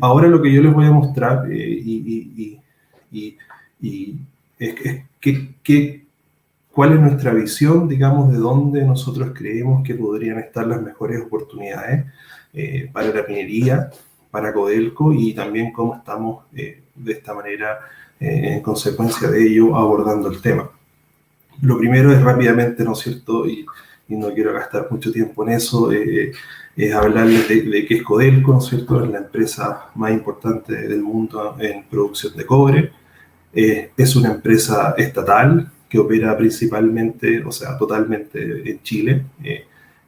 ahora lo que yo les voy a mostrar y es cuál es nuestra visión, digamos, de dónde nosotros creemos que podrían estar las mejores oportunidades para la minería, para Codelco, y también cómo estamos de esta manera, en consecuencia de ello, abordando el tema. Lo primero es rápidamente, ¿no es cierto?, y no quiero gastar mucho tiempo en eso, es hablarles de qué es Codelco, ¿no es cierto? Es la empresa más importante del mundo en producción de cobre. Es una empresa estatal que opera principalmente, o sea, totalmente en Chile,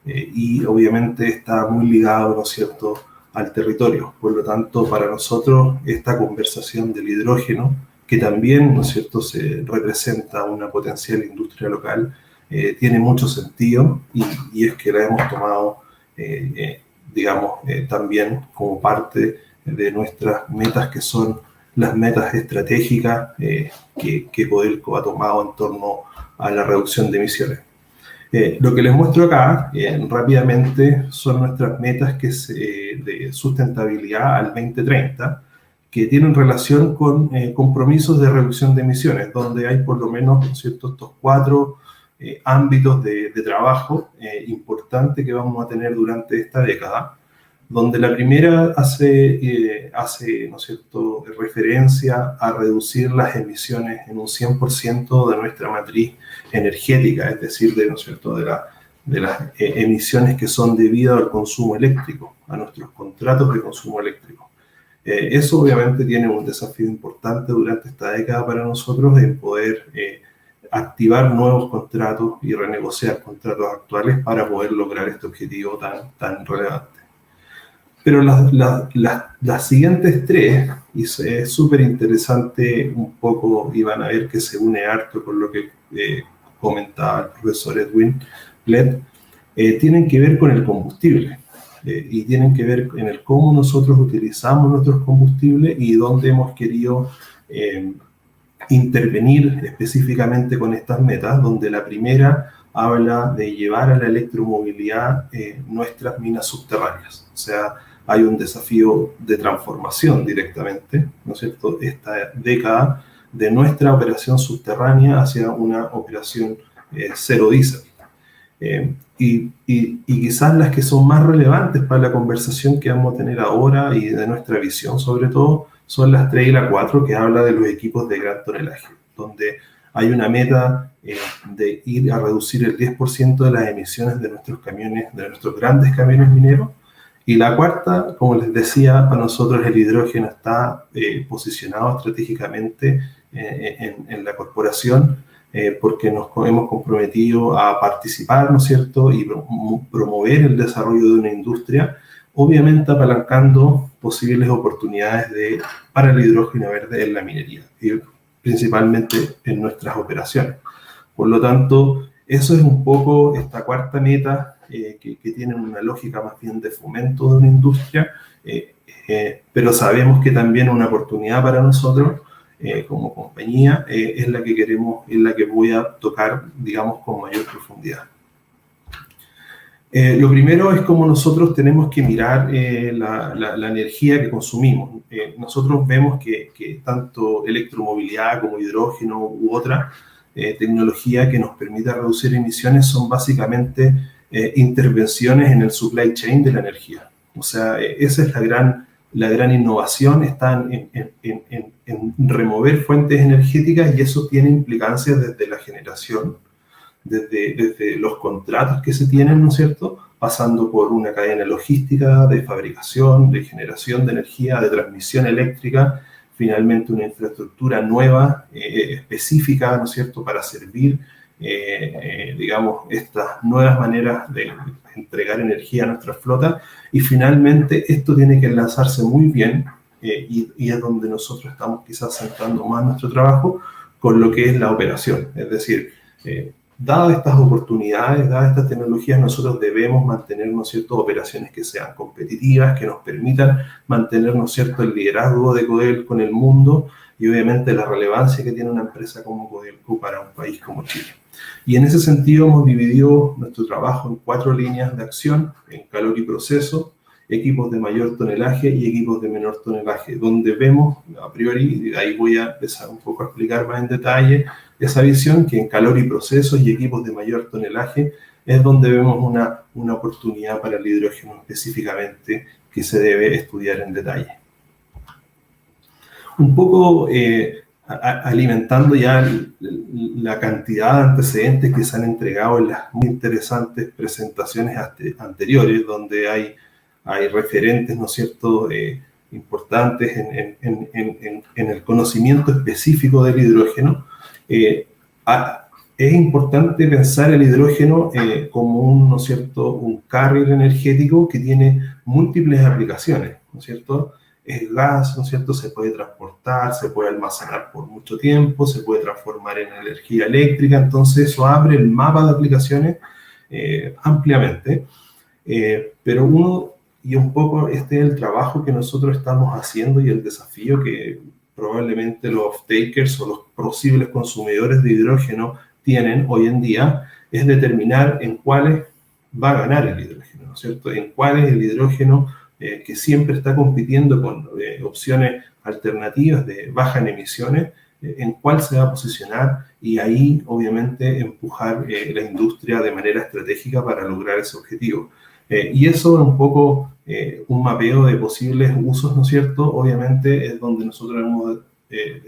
y obviamente está muy ligado, ¿no es cierto?, al territorio. Por lo tanto, para nosotros, esta conversación del hidrógeno, que también, ¿no es cierto?, se representa una potencial industria local, tiene mucho sentido, y es que la hemos tomado, digamos, también como parte de nuestras metas, que son las metas estratégicas que Codelco ha tomado en torno a la reducción de emisiones. Lo que les muestro acá rápidamente son nuestras metas de sustentabilidad al 2030, que tienen relación con compromisos de reducción de emisiones, donde hay por lo menos, ¿no es cierto?, estos 4 ámbitos de trabajo importantes que vamos a tener durante esta década, donde la primera hace, ¿no es cierto?, referencia a reducir las emisiones en un 100% de nuestra matriz energética, es decir, ¿no es cierto?, de las emisiones que son debidas al consumo eléctrico, a nuestros contratos de consumo eléctrico. Eso obviamente tiene un desafío importante durante esta década para nosotros, en poder activar nuevos contratos y renegociar contratos actuales para poder lograr este objetivo tan relevante. Pero las siguientes 3, y es súper interesante un poco, y van a ver que se une harto con lo que comentaba el profesor Edwin Plett, tienen que ver con el combustible, y tienen que ver en el cómo nosotros utilizamos nuestros combustibles y dónde hemos querido intervenir específicamente con estas metas, donde la primera habla de llevar a la electromovilidad nuestras minas subterráneas. O sea, hay un desafío de transformación directamente, ¿no es cierto?, esta década, de nuestra operación subterránea hacia una operación cero diésel. Y quizás las que son más relevantes para la conversación que vamos a tener ahora y de nuestra visión sobre todo, son las 3 y la 4, que habla de los equipos de gran tonelaje, donde hay una meta de ir a reducir el 10% de las emisiones de nuestros camiones, de nuestros grandes camiones mineros. Y la cuarta, como les decía, para nosotros el hidrógeno está posicionado estratégicamente en la corporación, porque nos hemos comprometido a participar, ¿no es cierto?, y promover el desarrollo de una industria, obviamente apalancando posibles oportunidades para el hidrógeno verde en la minería, y principalmente en nuestras operaciones. Por lo tanto, eso es un poco esta cuarta meta, que tiene una lógica más bien de fomento de una industria, pero sabemos que también una oportunidad para nosotros como compañía es la que queremos, es la que voy a tocar, digamos, con mayor profundidad. Lo primero es cómo nosotros tenemos que mirar la energía que consumimos. Nosotros vemos que tanto electromovilidad como hidrógeno u otra tecnología que nos permita reducir emisiones son básicamente intervenciones en el supply chain de la energía. O sea, esa es la gran innovación, está en remover fuentes energéticas, y eso tiene implicancias desde la generación, desde los contratos que se tienen, ¿no es cierto?, pasando por una cadena logística de fabricación, de generación de energía, de transmisión eléctrica, finalmente una infraestructura nueva, específica, ¿no es cierto?, para servir, digamos, estas nuevas maneras de entregar energía a nuestra flota, y finalmente esto tiene que enlazarse muy bien, y es donde nosotros estamos quizás centrando más nuestro trabajo, con lo que es la operación. Es decir, dadas estas oportunidades, dadas estas tecnologías, nosotros debemos mantener, ¿no es cierto?, operaciones que sean competitivas, que nos permitan mantener, ¿no es cierto?, el liderazgo de Codelco en el mundo, y obviamente la relevancia que tiene una empresa como Codelco para un país como Chile. Y en ese sentido hemos dividido nuestro trabajo en 4 líneas de acción: en calor y proceso, equipos de mayor tonelaje y equipos de menor tonelaje, donde vemos, a priori, y ahí voy a empezar un poco a explicar más en detalle esa visión, que en calor y procesos y equipos de mayor tonelaje es donde vemos una oportunidad para el hidrógeno específicamente que se debe estudiar en detalle. Un poco alimentando ya la cantidad de antecedentes que se han entregado en las muy interesantes presentaciones anteriores, donde hay referentes, ¿no es cierto?, importantes en el conocimiento específico del hidrógeno. Es importante pensar el hidrógeno como un, ¿no es cierto?, un carrier energético que tiene múltiples aplicaciones, ¿no es cierto? Es gas, ¿no es cierto?, se puede transportar, se puede almacenar por mucho tiempo, se puede transformar en energía eléctrica, entonces eso abre el mapa de aplicaciones ampliamente. Pero y un poco este es el trabajo que nosotros estamos haciendo y el desafío que probablemente los off-takers o los posibles consumidores de hidrógeno tienen hoy en día, es determinar en cuáles va a ganar el hidrógeno, ¿no es cierto?, en cuáles el hidrógeno que siempre está compitiendo con opciones alternativas de baja en emisiones, en cuál se va a posicionar y ahí obviamente empujar la industria de manera estratégica para lograr ese objetivo. Y eso es un poco un mapeo de posibles usos, ¿no es cierto? Obviamente es donde nosotros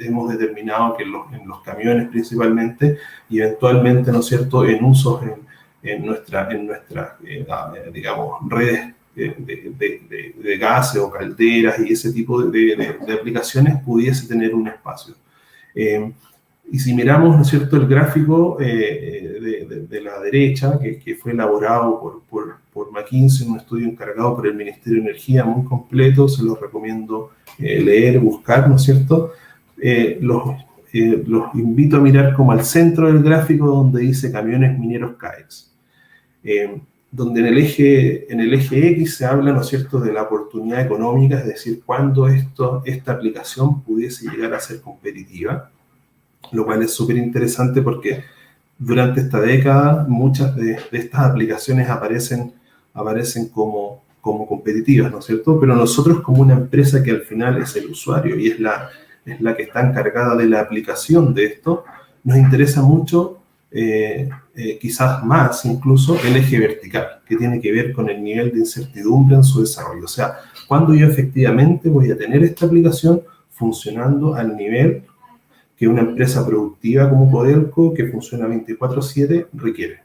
hemos determinado que en los camiones principalmente y eventualmente, ¿no es cierto?, en usos en nuestra digamos, redes de gases o calderas y ese tipo de aplicaciones pudiese tener un espacio. Y si miramos, ¿no es cierto?, el gráfico de la derecha, que fue elaborado por McKinsey, un estudio encargado por el Ministerio de Energía, muy completo, se los recomiendo leer, buscar, ¿no es cierto? Los invito a mirar como al centro del gráfico donde dice camiones mineros CAEX. Donde en el eje X se habla, ¿no es cierto?, de la oportunidad económica, es decir, cuándo esta aplicación pudiese llegar a ser competitiva, lo cual es súper interesante porque durante esta década muchas de estas aplicaciones aparecen como competitivas, ¿no es cierto? Pero nosotros como una empresa que al final es el usuario y es la que está encargada de la aplicación de esto, nos interesa mucho quizás más incluso el eje vertical, que tiene que ver con el nivel de incertidumbre en su desarrollo. O sea, cuando yo efectivamente voy a tener esta aplicación funcionando al nivel que una empresa productiva como Codelco, que funciona 24/7, requiere.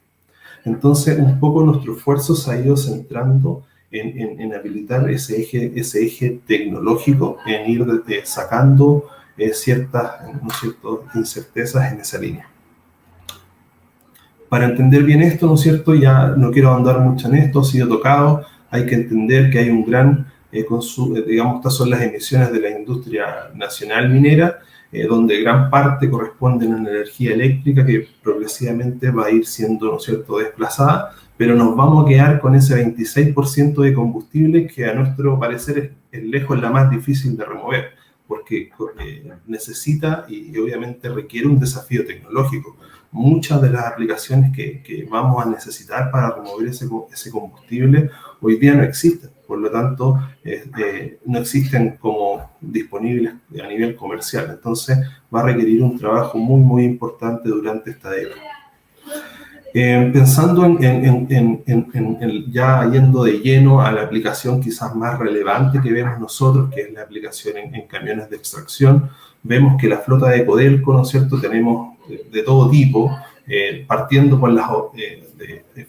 Entonces, un poco nuestro esfuerzo se ha ido centrando en habilitar ese eje tecnológico, en ir sacando ciertas, ¿no es cierto?, incertezas en esa línea. Para entender bien esto, ¿no es cierto?, ya no quiero ahondar mucho en esto, ha sido tocado, hay que entender que hay un gran consumo, digamos, estas son las emisiones de la industria nacional minera, donde gran parte corresponden a una energía eléctrica que progresivamente va a ir siendo, ¿no es cierto?, desplazada, pero nos vamos a quedar con ese 26% de combustible que a nuestro parecer es lejos la más difícil de remover, porque necesita y obviamente requiere un desafío tecnológico. Muchas de las aplicaciones que vamos a necesitar para remover ese combustible hoy día no existen, por lo tanto no existen como disponibles a nivel comercial, entonces va a requerir un trabajo muy muy importante durante esta década. Pensando ya yendo de lleno a la aplicación quizás más relevante que vemos nosotros, que es la aplicación en camiones de extracción, vemos que la flota de Codelco, ¿no es cierto?, tenemos de todo tipo, partiendo con las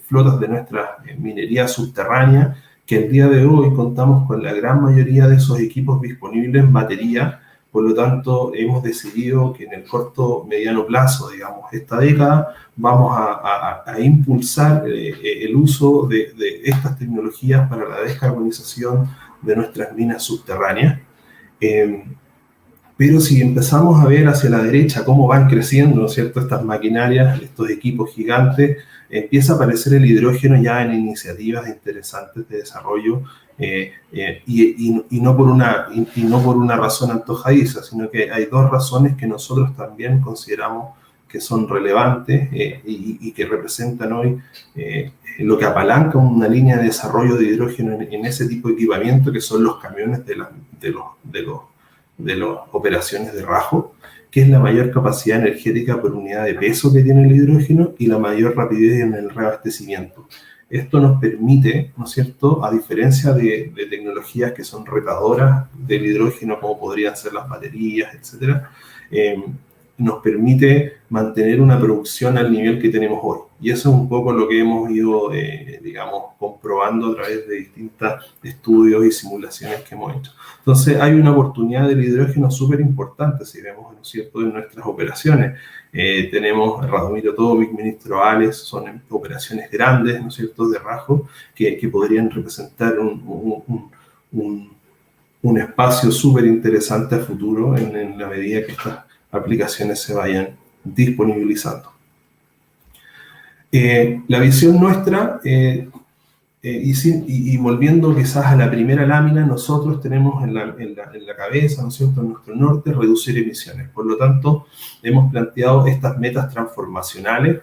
flotas de nuestra minería subterránea, que el día de hoy contamos con la gran mayoría de esos equipos disponibles en batería. Por lo tanto, hemos decidido que en el corto, mediano plazo, digamos, esta década, vamos a impulsar el uso de estas tecnologías para la descarbonización de nuestras minas subterráneas. Pero si empezamos a ver hacia la derecha cómo van creciendo, ¿no es cierto?, estas maquinarias, estos equipos gigantes, empieza a aparecer el hidrógeno ya en iniciativas interesantes de desarrollo y no por una razón antojadiza, sino que hay dos razones que nosotros también consideramos que son relevantes y que representan hoy lo que apalanca una línea de desarrollo de hidrógeno en ese tipo de equipamiento, que son los camiones de las operaciones de rajo, que es la mayor capacidad energética por unidad de peso que tiene el hidrógeno y la mayor rapidez en el reabastecimiento. Esto nos permite, ¿no es cierto?, a diferencia de tecnologías que son retadoras del hidrógeno, como podrían ser las baterías, etcétera, nos permite mantener una producción al nivel que tenemos hoy. Y eso es un poco lo que hemos ido, digamos, comprobando a través de distintos estudios y simulaciones que hemos hecho. Entonces, hay una oportunidad del hidrógeno súper importante, si vemos, ¿no es cierto?, en nuestras operaciones. Tenemos Radomiro Tomic, Ministro Ales, son operaciones grandes, ¿no es cierto?, de rajo, que podrían representar un espacio súper interesante a futuro en la medida que estas aplicaciones se vayan disponibilizando. La visión nuestra, y volviendo quizás a la primera lámina, nosotros tenemos en la cabeza, ¿no es cierto?, en nuestro norte, reducir emisiones. Por lo tanto, hemos planteado estas metas transformacionales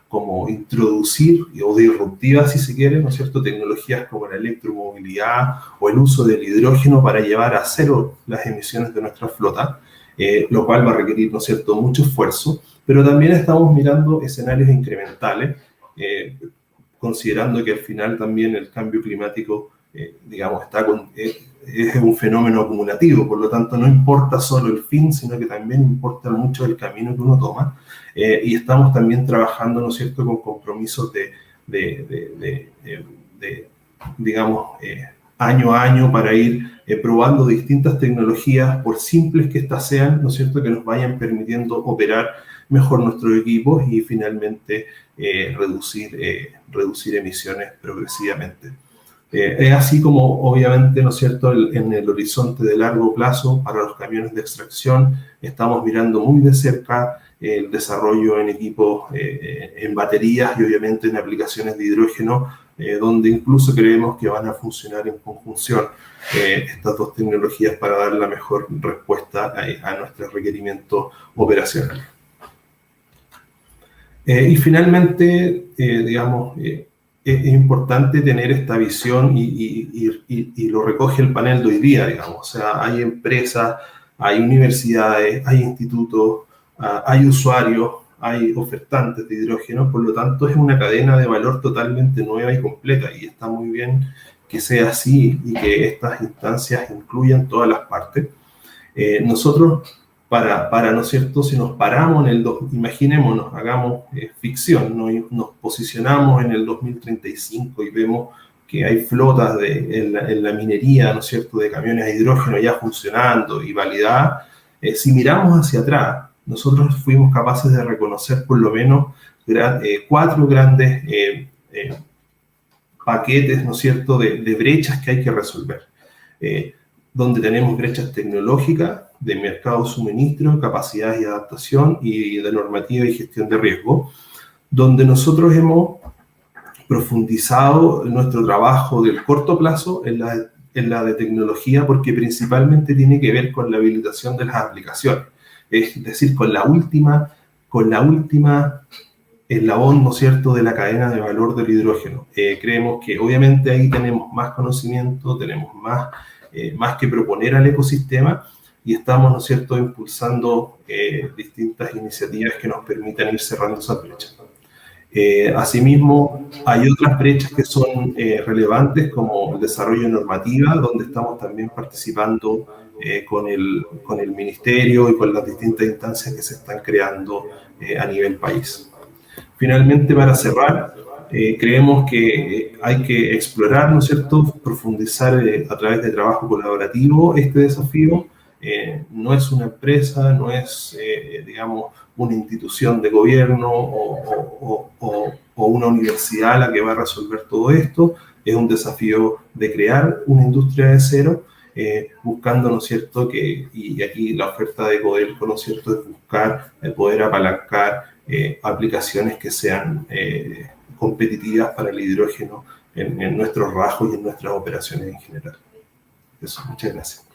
como introducir, o disruptivas si se quiere, ¿no es cierto?, tecnologías como la electromovilidad o el uso del hidrógeno para llevar a cero las emisiones de nuestra flota, lo cual va a requerir, ¿no es cierto?, mucho esfuerzo, pero también estamos mirando escenarios incrementales, considerando que al final también el cambio climático, digamos, es un fenómeno acumulativo, por lo tanto no importa solo el fin, sino que también importa mucho el camino que uno toma, y estamos también trabajando, ¿no es cierto?, con compromisos digamos, año a año para ir probando distintas tecnologías, por simples que éstas sean, ¿no es cierto?, que nos vayan permitiendo operar mejor nuestros equipos y finalmente reducir emisiones progresivamente. Es así como, obviamente, ¿no es cierto?, en el horizonte de largo plazo para los camiones de extracción estamos mirando muy de cerca el desarrollo en equipos, en baterías y obviamente en aplicaciones de hidrógeno, donde incluso creemos que van a funcionar en conjunción estas dos tecnologías para dar la mejor respuesta a nuestros requerimientos operacionales. Y finalmente, digamos, es importante tener esta visión y lo recoge el panel de hoy día, digamos. O sea, hay empresas, hay universidades, hay institutos, hay usuarios, hay ofertantes de hidrógeno, por lo tanto es una cadena de valor totalmente nueva y completa, y está muy bien que sea así y que estas instancias incluyan todas las partes. Nosotros, ¿no es cierto?, si nos paramos imaginémonos, hagamos ficción, ¿no?, y nos posicionamos en el 2035 y vemos que hay flotas en la minería, ¿no es cierto?, de camiones a hidrógeno ya funcionando y validadas. Si miramos hacia atrás, nosotros fuimos capaces de reconocer por lo menos 4 grandes paquetes, ¿no es cierto?, de brechas que hay que resolver. Donde tenemos brechas tecnológicas, de mercado de suministro, capacidad y adaptación, y de normativa y gestión de riesgo, donde nosotros hemos profundizado nuestro trabajo del corto plazo en la de tecnología, porque principalmente tiene que ver con la habilitación de las aplicaciones, es decir, con la última eslabón, ¿no es cierto?, de la cadena de valor del hidrógeno. Creemos que obviamente ahí tenemos más conocimiento, tenemos más que proponer al ecosistema, y estamos, ¿no es cierto?, impulsando distintas iniciativas que nos permitan ir cerrando esas brechas. Asimismo, hay otras brechas que son relevantes, como el desarrollo de normativa, donde estamos también participando con el ministerio y con las distintas instancias que se están creando a nivel país. Finalmente, para cerrar, creemos que hay que explorar, ¿no es cierto?, profundizar a través de trabajo colaborativo este desafío. No es una empresa, no es, digamos, una institución de gobierno o una universidad la que va a resolver todo esto. Es un desafío de crear una industria de cero, buscando, ¿no es cierto?, y aquí la oferta de Codelco, ¿no es cierto?, es buscar el poder apalancar aplicaciones que sean competitivas para el hidrógeno en nuestros rajos y en nuestras operaciones en general. Eso, muchas gracias.